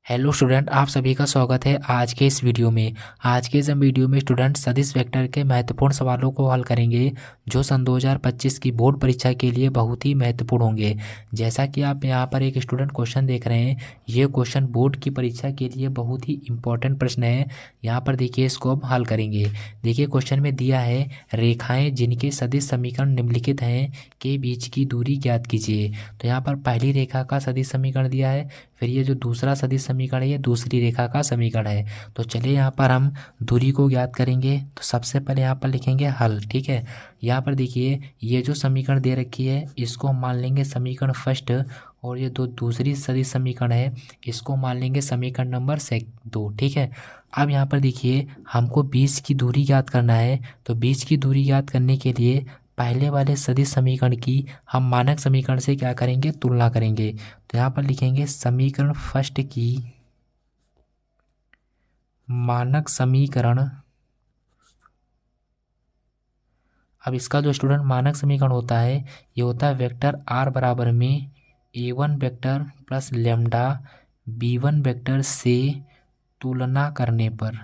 Hello student, आप सभी का स्वागत है आज के इस वीडियो में। आज के इस वीडियो में स्टूडेंट सदिश वेक्टर के महत्वपूर्ण सवालों को हल करेंगे जो सन 2025 की बोर्ड परीक्षा के लिए बहुत ही महत्वपूर्ण होंगे। जैसा कि आप यहाँ पर एक स्टूडेंट क्वेश्चन देख रहे हैं, ये क्वेश्चन बोर्ड की परीक्षा के लिए बहुत ही इंपॉर्टेंट प्रश्न है। यहाँ पर देखिए, इसको हम हल करेंगे। देखिए क्वेश्चन में दिया है, रेखाएँ जिनके सदिश समीकरण निम्नलिखित हैं के बीच की दूरी ज्ञात कीजिए। तो यहाँ पर पहली रेखा का सदिश समीकरण दिया है, फिर ये जो दूसरा सदिश समीकरण है ये दूसरी रेखा का समीकरण है। तो चलिए यहाँ पर हम दूरी को ज्ञात करेंगे। तो सबसे पहले यहाँ पर लिखेंगे हल। ठीक है, यहाँ पर देखिए ये जो समीकरण दे रखी है इसको हम मान लेंगे समीकरण फर्स्ट, और ये दो दूसरी सदिश समीकरण है इसको मान लेंगे समीकरण नंबर 2। ठीक है, अब यहाँ पर देखिए हमको बीच की दूरी ज्ञात करना है। तो बीच की दूरी ज्ञात करने के लिए पहले वाले सदिश समीकरण की हम मानक समीकरण से क्या करेंगे, तुलना करेंगे। तो यहाँ पर लिखेंगे समीकरण फर्स्ट की मानक समीकरण। अब इसका जो स्टूडेंट मानक समीकरण होता है ये होता है वेक्टर आर बराबर में a1 vector plus lambda b1 vector से तुलना करने पर।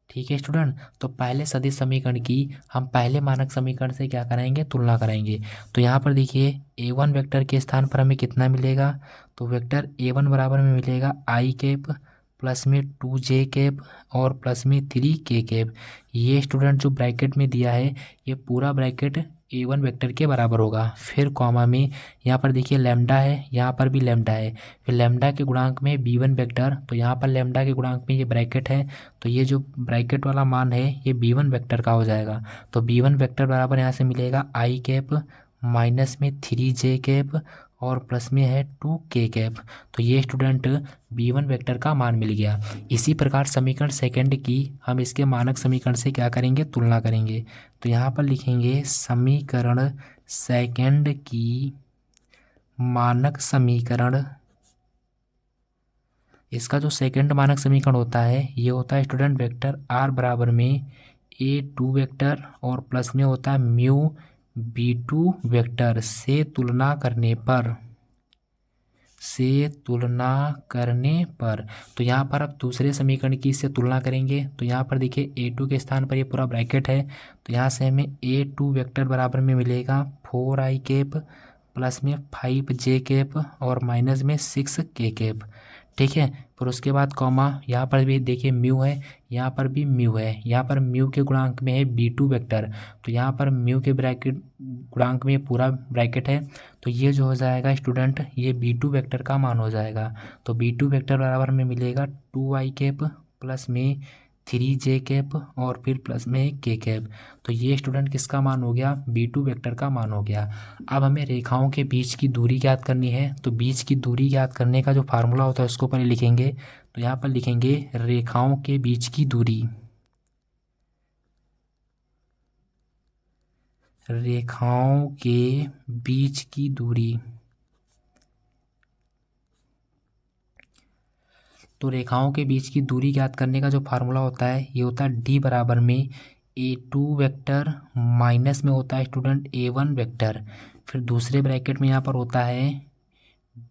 ठीक है स्टूडेंट, तो पहले सदिश समीकरण की हम पहले मानक समीकरण से क्या कराएंगे, तुलना कराएंगे। तो यहाँ पर देखिए a1 वेक्टर के स्थान पर हमें कितना मिलेगा, तो वेक्टर a1 बराबर में मिलेगा आई कैप प्लस में 2j कैप और प्लस में 3k कैप। ये स्टूडेंट जो ब्रैकेट में दिया है ये पूरा ब्रैकेट a1 वेक्टर के बराबर होगा। फिर कॉमा में यहाँ पर देखिए लैम्डा है, यहाँ पर भी लैम्डा है, फिर लैम्डा के गुणांक में b1 वेक्टर। तो यहाँ पर लैम्डा के गुणांक में ये ब्रैकेट है, तो ये जो ब्रैकेट वाला मान है ये b1 वेक्टर का हो जाएगा। तो b1 वेक्टर बराबर यहाँ से मिलेगा आई कैप माइनस में 3j कैप और प्लस में है 2k कैप। तो ये स्टूडेंट b1 वेक्टर का मान मिल गया। इसी प्रकार समीकरण सेकंड की हम इसके मानक समीकरण से क्या करेंगे, तुलना करेंगे। तो यहाँ पर लिखेंगे समीकरण सेकंड की मानक समीकरण। इसका जो सेकंड मानक समीकरण होता है ये होता है स्टूडेंट वेक्टर आर बराबर में a2 वेक्टर और प्लस में होता है म्यू b2 वेक्टर से तुलना करने पर। तो यहाँ पर अब दूसरे समीकरण की इससे तुलना करेंगे। तो यहाँ पर देखिए a2 के स्थान पर ये पूरा ब्रैकेट है, तो यहाँ से हमें a2 वेक्टर बराबर में मिलेगा 4i कैप प्लस में 5j कैप और माइनस में 6k कैप। ठीक है, फिर उसके बाद कॉमा, यहाँ पर भी देखिए म्यू है, यहाँ पर भी म्यू है, यहाँ पर म्यू के गुणांक में है b2 वेक्टर। तो यहाँ पर म्यू के ब्रैकेट गुणांक में पूरा ब्रैकेट है, तो ये जो हो जाएगा स्टूडेंट ये b2 वेक्टर का मान हो जाएगा। तो b2 वेक्टर बराबर में मिलेगा 2i कैप प्लस में 3j कैप और फिर प्लस में k कैप। तो ये स्टूडेंट किसका मान हो गया, b2 वेक्टर का मान हो गया। अब हमें रेखाओं के बीच की दूरी ज्ञात करनी है। तो बीच की दूरी ज्ञात करने का जो फार्मूला होता है उसको पहले लिखेंगे। तो यहाँ पर लिखेंगे रेखाओं के बीच की दूरी, रेखाओं के बीच की दूरी। तो रेखाओं के बीच की दूरी ज्ञात करने का जो फार्मूला होता है ये होता है d बराबर में a2 वेक्टर माइनस में होता है स्टूडेंट a1 वेक्टर, फिर दूसरे ब्रैकेट में यहाँ पर होता है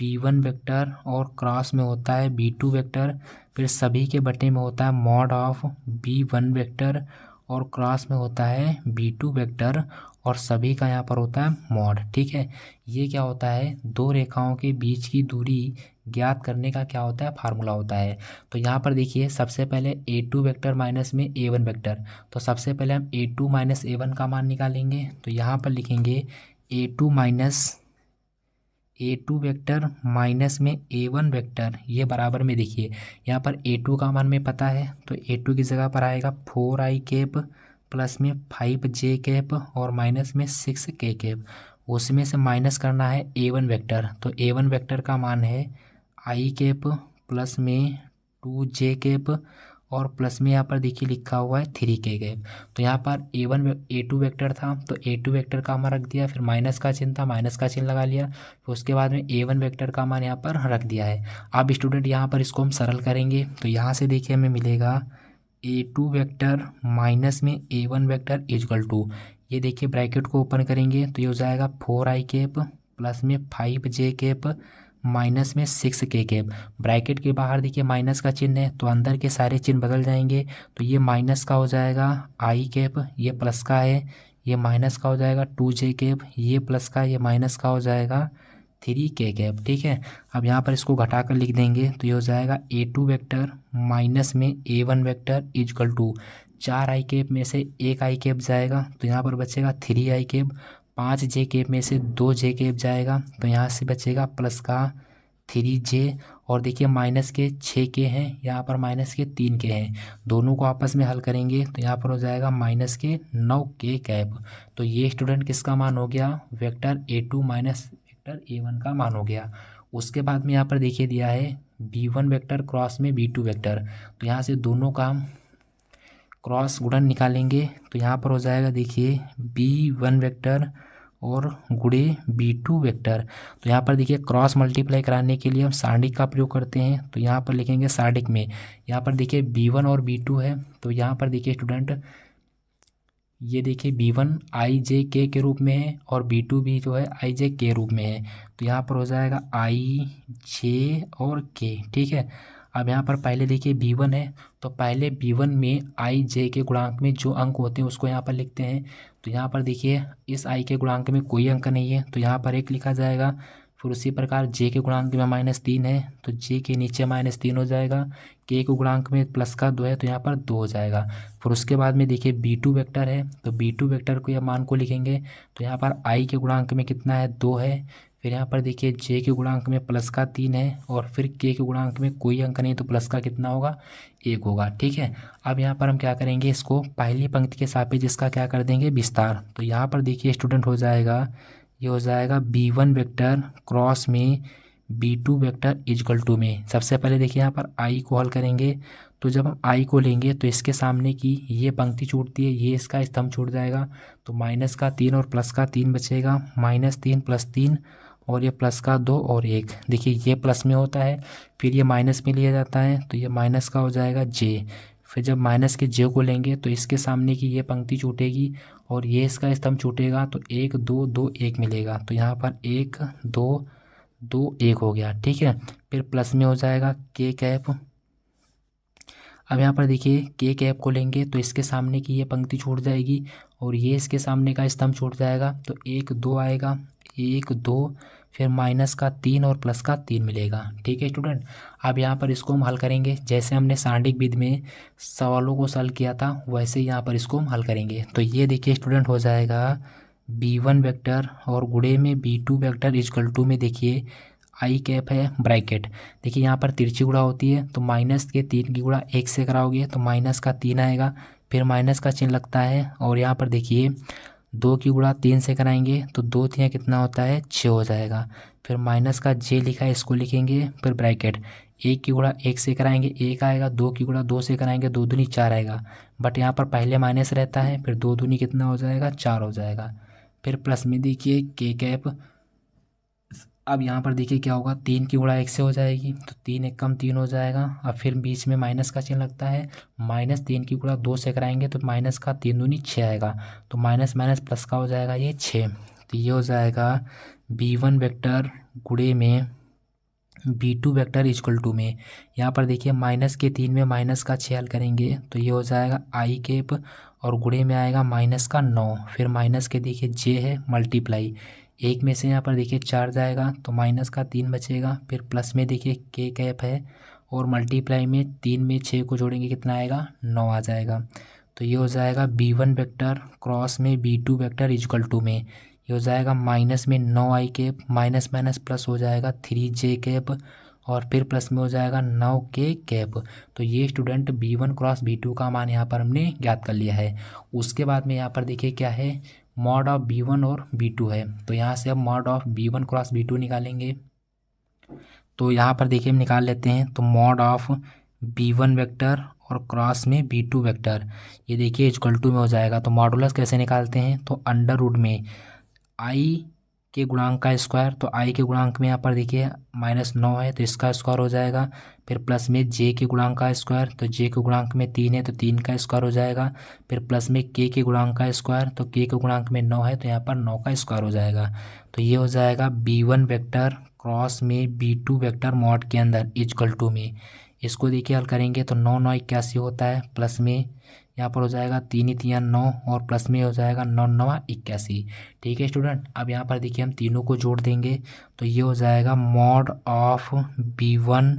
b1 वेक्टर और क्रॉस में होता है b2 वेक्टर, फिर सभी के बटे में होता है मॉड ऑफ b1 वेक्टर और क्रॉस में होता है b2 वेक्टर और सभी का यहाँ पर होता है मॉड। ठीक है, ये क्या होता है, दो रेखाओं के बीच की दूरी ज्ञात करने का क्या होता है, फार्मूला होता है। तो यहाँ पर देखिए सबसे पहले a2 वेक्टर माइनस में a1 वेक्टर। तो सबसे पहले हम a2 माइनस a1 का मान निकालेंगे। तो यहाँ पर लिखेंगे a2 वेक्टर माइनस में a1 वेक्टर, ये बराबर में देखिए यहाँ पर a2 का मान में पता है, तो a2 की जगह पर आएगा 4i कैप प्लस में 5j कैप और माइनस में 6k कैप। उसमें से माइनस करना है a1 वेक्टर। तो a1 वेक्टर का मान है आई कैप प्लस में 2j कैप और प्लस में यहाँ पर देखिए लिखा हुआ है 3k कैप। तो यहाँ पर a2 वेक्टर था तो a2 वेक्टर का मान रख दिया, फिर माइनस का चिन्ह था माइनस का चिन्ह लगा लिया, फिर उसके बाद में a1 वेक्टर का मान यहाँ पर रख दिया है। अब स्टूडेंट यहाँ पर इसको हम सरल करेंगे। तो यहाँ से देखिए हमें मिलेगा a2 वेक्टर माइनस में a1 वेक्टर इजकल टू, ये देखिए ब्रैकेट को ओपन करेंगे तो ये हो जाएगा 4i कैप प्लस में 5j कैप माइनस में 6 के कैप। ब्रैकेट के बाहर देखिए माइनस का चिन्ह है तो अंदर के सारे चिन्ह बदल जाएंगे। तो ये माइनस का हो जाएगा आई कैप, ये प्लस का है, ये माइनस का हो जाएगा 2J कैप, ये प्लस का, ये माइनस का हो जाएगा 3K कैप। ठीक है, अब यहाँ पर इसको घटा कर लिख देंगे तो ये हो जाएगा A2 वेक्टर माइनस में A1 vector equal to 4 I cap में से 1 आई कैप जाएगा तो यहाँ पर बचेगा 3 आई कैप। 5J कैप में से 2J कैप जाएगा तो यहाँ से बचेगा प्लस का 3J। और देखिए माइनस के 6 के हैं, यहाँ पर माइनस के 3 के हैं, दोनों को आपस में हल करेंगे तो यहाँ पर हो जाएगा माइनस के 9 के कैप। तो ये स्टूडेंट किसका मान हो गया, vector A2 minus vector A1 का मान हो गया। उसके बाद में यहाँ पर देखिए दिया है B1 वेक्टर क्रॉस में B2 वेक्टर, तो यहाँ से दोनों का क्रॉस गुणन निकालेंगे तो यहाँ पर हो जाएगा देखिए B1 वेक्टर और गुणे B2 वेक्टर। तो यहाँ पर देखिए क्रॉस मल्टीप्लाई कराने के लिए हम सारणिक का प्रयोग करते हैं तो यहाँ पर लिखेंगे सारणिक में, यहाँ पर देखिए B1 और B2 है तो यहाँ पर देखिए स्टूडेंट ये देखिए B1 IJK के रूप में है और B2 भी जो है IJ के रूप में है तो यहाँ पर हो जाएगा IJ और K। ठीक है, अब यहाँ पर पहले देखिए B1 है तो पहले B1 में IJ के गुणांक में जो अंक होते हैं उसको यहाँ पर लिखते हैं। तो यहाँ पर देखिए इस I के गुणांक में कोई अंक नहीं है तो यहाँ पर 1 लिखा जाएगा। फिर उसी प्रकार J के गुणांक में -3 है तो J के नीचे -3 हो जाएगा। K के गुणांक में प्लस का 2 है तो यहाँ पर 2 हो जाएगा। फिर उसके बाद में देखिए B2 वेक्टर है तो B2 वेक्टर को या मान को लिखेंगे तो यहाँ पर I के गुणांक में कितना है, 2 है। फिर यहाँ पर देखिए J के गुणांक में प्लस का 3 है और फिर K के गुणांक में कोई अंक नहीं तो प्लस का कितना होगा, 1 होगा। ठीक है, अब यहाँ पर हम क्या करेंगे, इसको पहली पंक्ति के सापेक्ष इसका क्या कर देंगे, विस्तार। तो यहाँ पर देखिए स्टूडेंट हो जाएगा, ये हो जाएगा B1 वेक्टर क्रॉस में B2 वेक्टर इजकल टू में, सबसे पहले देखिए यहाँ पर I को हल करेंगे तो जब हम I को लेंगे तो इसके सामने की ये पंक्ति छूटती है, ये इसका स्तंभ छूट जाएगा तो माइनस का 3 और प्लस का 3 बचेगा, -3 + 3 और ये प्लस का 2 और 1। देखिए ये प्लस में होता है फिर ये माइनस में लिया जाता है तो ये माइनस का हो जाएगा J। फिर जब माइनस के J को लेंगे तो इसके सामने की ये पंक्ति छूटेगी और ये इसका स्तंभ छूटेगा तो 1 2 2 1 मिलेगा तो यहाँ पर 1 2 2 1 हो गया। ठीक है, फिर प्लस में हो जाएगा K कैप। अब यहाँ पर देखिए K कैप को लेंगे तो इसके सामने की ये पंक्ति छूट जाएगी और ये इसके सामने का स्तंभ छूट जाएगा तो 1 2 आएगा, 1 2 फिर माइनस का 3 और प्लस का 3 मिलेगा। ठीक है स्टूडेंट, अब यहाँ पर इसको हम हल करेंगे जैसे हमने सारणिक विधि में सवालों को सॉल्व किया था वैसे यहाँ पर इसको हम हल करेंगे। तो ये देखिए स्टूडेंट हो जाएगा B1 वेक्टर और गुणे में B2 वेक्टर इजकल टू में देखिए I कैप है ब्रैकेट। देखिए यहाँ पर तिरछी गुणा होती है तो माइनस के 3 की गुणा 1 से कराओगे तो माइनस का 3 आएगा, फिर माइनस का चिन्ह लगता है और यहाँ पर देखिए 2 की गुणा 3 से कराएंगे तो 2 3 कितना होता है, 6 हो जाएगा। फिर माइनस का J लिखा है इसको लिखेंगे, फिर ब्रैकेट 1 की गुणा 1 से कराएंगे 1 आएगा, 2 की गुणा 2 से कराएंगे 2 दूनी 4 आएगा, बट यहाँ पर पहले माइनस रहता है फिर 2 दूनी कितना हो जाएगा, 4 हो जाएगा। फिर प्लस में देखिए K कैप। अब यहाँ पर देखिए क्या होगा, 3 की गुणा 1 से हो जाएगी तो 3 1 कम 3 हो जाएगा। अब फिर बीच में माइनस का चिन्ह लगता है, -3 की गुणा 2 से कराएंगे तो माइनस का 3 दूनी 6 आएगा तो माइनस माइनस प्लस का हो जाएगा ये 6। तो ये हो जाएगा B1 वेक्टर गुणे में B2 वेक्टर इजकल टू में, यहाँ पर देखिए माइनस के 3 में माइनस का 6 हल करेंगे तो ये हो जाएगा I कैप और गुणे में आएगा माइनस का 9। फिर माइनस के देखिए J है मल्टीप्लाई, 1 में से यहाँ पर देखिए 4 जाएगा तो माइनस का 3 बचेगा। फिर प्लस में देखिए K कैप है और मल्टीप्लाई में 3 में 6 को जोड़ेंगे कितना आएगा, 9 आ जाएगा। तो ये हो जाएगा B1 वेक्टर क्रॉस में B2 वेक्टर इजकल टू में, ये हो जाएगा माइनस में 9I cap, minus minus plus हो जाएगा 3J कैप और फिर प्लस में हो जाएगा 9K कैप। तो ये स्टूडेंट B1 क्रॉस B2 का मान यहाँ पर हमने ज्ञात कर लिया है। उसके बाद में यहाँ पर देखिए क्या है, मॉड ऑफ B1 और B2 है तो यहाँ से अब mod of B1 cross B2 निकालेंगे। तो यहाँ पर देखिए हम निकाल लेते हैं, तो मॉड ऑफ B1 वेक्टर और क्रॉस में B2 वेक्टर ये देखिए इक्वल टू में हो जाएगा। तो मॉडुलस कैसे निकालते हैं, तो अंडर रूट में I के गुणांक का स्क्वायर, तो I के गुणांक में यहाँ पर देखिए -9 है तो इसका स्क्वायर हो जाएगा। फिर प्लस में J के गुणांक का स्क्वायर, तो J के गुणांक में 3 है तो 3 का स्क्वायर हो जाएगा। फिर प्लस में K के गुणांक का स्क्वायर, तो K के गुणांक में 9 है तो यहाँ पर 9 का स्क्वायर हो जाएगा। तो ये हो जाएगा B1 वेक्टर क्रॉस में B2 वेक्टर मॉड के अंदर इजकल टू में, इसको देखिए हल करेंगे तो 9 9 81 होता है, प्लस में यहाँ पर हो जाएगा 3 3 9 और प्लस में हो जाएगा 9 9 81। ठीक है स्टूडेंट, अब यहाँ पर देखिए हम तीनों को जोड़ देंगे तो ये हो जाएगा मॉड ऑफ B1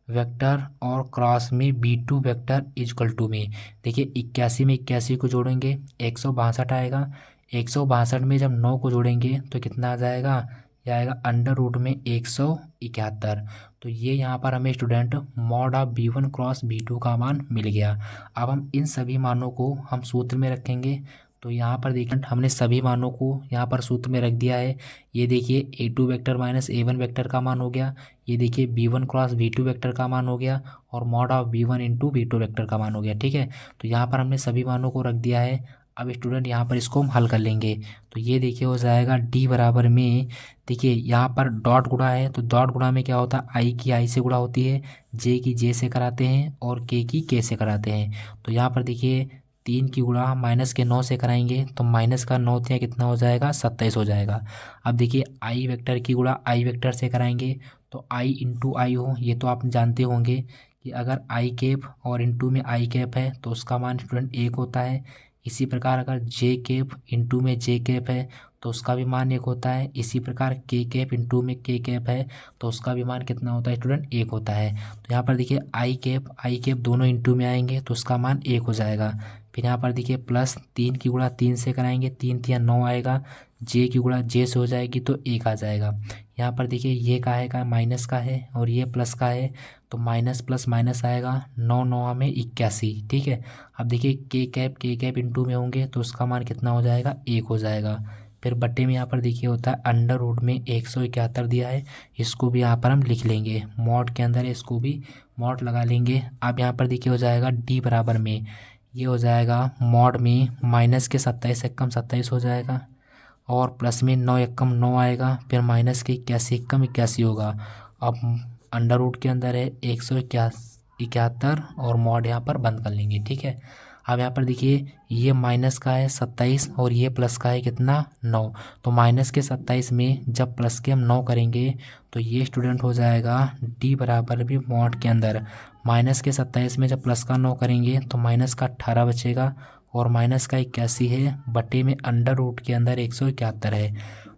वेक्टर और क्रॉस में B2 वेक्टर इजकल टू में, देखिए 81 में 81 को जोड़ेंगे 162 आएगा, 162 में जब 9 को जोड़ेंगे तो कितना आ जाएगा, यह आएगा अंडर रूट में 171। तो ये यहाँ पर हमें student mod of B1 cross B2 का मान मिल गया। अब हम इन सभी मानों को हम सूत्र में रखेंगे, तो यहाँ पर देखिए हमने सभी मानों को यहाँ पर सूत्र में रख दिया है। ये देखिए A2 vector minus A1 vector का मान हो गया, ये देखिए B1 क्रॉस B2 वेक्टर का मान हो गया और mod of B1 into B2 vector का मान हो गया। ठीक है, तो यहाँ पर हमने सभी मानों को रख दिया है। अब स्टूडेंट यहाँ पर इसको हम हल कर लेंगे, तो ये देखिए हो जाएगा D बराबर में, देखिए यहाँ पर डॉट गुणा है तो डॉट गुणा में क्या होता है, I की I से गुणा होती है, J की J से कराते हैं और K की K से कराते हैं। तो यहाँ पर देखिए 3 की गुणा माइनस के 9 से कराएंगे तो माइनस का 9 या कितना हो जाएगा 27 हो जाएगा। अब देखिए I वेक्टर की गुणा I वेक्टर से कराएंगे तो I इंटू आई हो, ये तो आप जानते होंगे कि अगर I कैप और इंटू में I कैप है तो उसका मान स्टूडेंट 1 होता है। इसी प्रकार अगर J कैप इंटू में J कैप है तो उसका भी मान 1 होता है। इसी प्रकार K कैप इंटू में K कैप है तो उसका भी मान कितना होता है स्टूडेंट 1 होता है। तो यहाँ पर देखिए I कैप दोनों इंटू में आएंगे तो उसका मान 1 हो जाएगा। फिर यहाँ पर देखिए प्लस 3 की गुणा 3 से कराएंगे, 3 3 9 आएगा, J की गुणा J से हो जाएगी तो 1 आ जाएगा। यहाँ पर देखिए ये का माइनस का है और ये प्लस का है तो माइनस प्लस माइनस आएगा, 9 9 में 81। ठीक है, अब देखिए के कैप इंटू में होंगे तो उसका मान कितना हो जाएगा 1 हो जाएगा। फिर बट्टे में यहाँ पर देखिए होता है अंडर रूट में 171 दिया है, इसको भी यहाँ पर हम लिख लेंगे, मॉड के अंदर इसको भी मॉड लगा लेंगे। अब यहाँ पर देखिए हो जाएगा D बराबर में, ये हो जाएगा मॉड में माइनस के 27 एकम 27 हो जाएगा और प्लस में 9 एकम 9 आएगा, फिर माइनस के 81 एकम 81 होगा। अब अंडर रूट के अंदर है 171 और मॉड यहाँ पर बंद कर लेंगे। ठीक है, अब यहाँ पर देखिए ये माइनस का है 27 और ये प्लस का है कितना 9, तो माइनस के 27 में जब प्लस के हम 9 करेंगे तो ये स्टूडेंट हो जाएगा D बराबर भी मॉड के अंदर माइनस के 27 में जब प्लस का 9 करेंगे तो माइनस का 18 बचेगा और माइनस का 81 है, बटे में अंडर रूट के अंदर 171 है।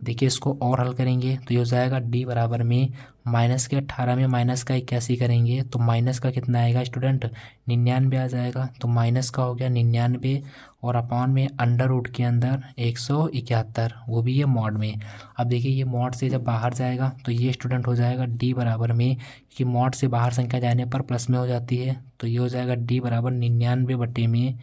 देखिए इसको और हल करेंगे तो ये हो जाएगा D बराबर में माइनस के 18 में माइनस का 81 करेंगे तो माइनस का कितना आएगा स्टूडेंट 99 आ जाएगा, तो माइनस का हो गया 99 और अपॉन में अंडर रूट के अंदर 171, वो भी ये मॉड में। अब देखिए ये मॉड से जब बाहर जाएगा तो ये स्टूडेंट हो जाएगा D बराबर में, कि मॉड से बाहर संख्या जाने पर प्लस में हो जाती है, तो ये हो जाएगा D बराबर 99 बटे में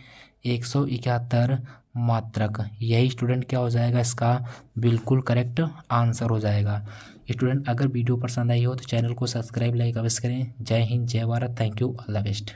171 मात्रक। यही स्टूडेंट क्या हो जाएगा, इसका बिल्कुल करेक्ट आंसर हो जाएगा। स्टूडेंट अगर वीडियो पसंद आई हो तो चैनल को सब्सक्राइब लाइक अवश्य करें। जय हिंद, जय Bharat, thank you, all the best.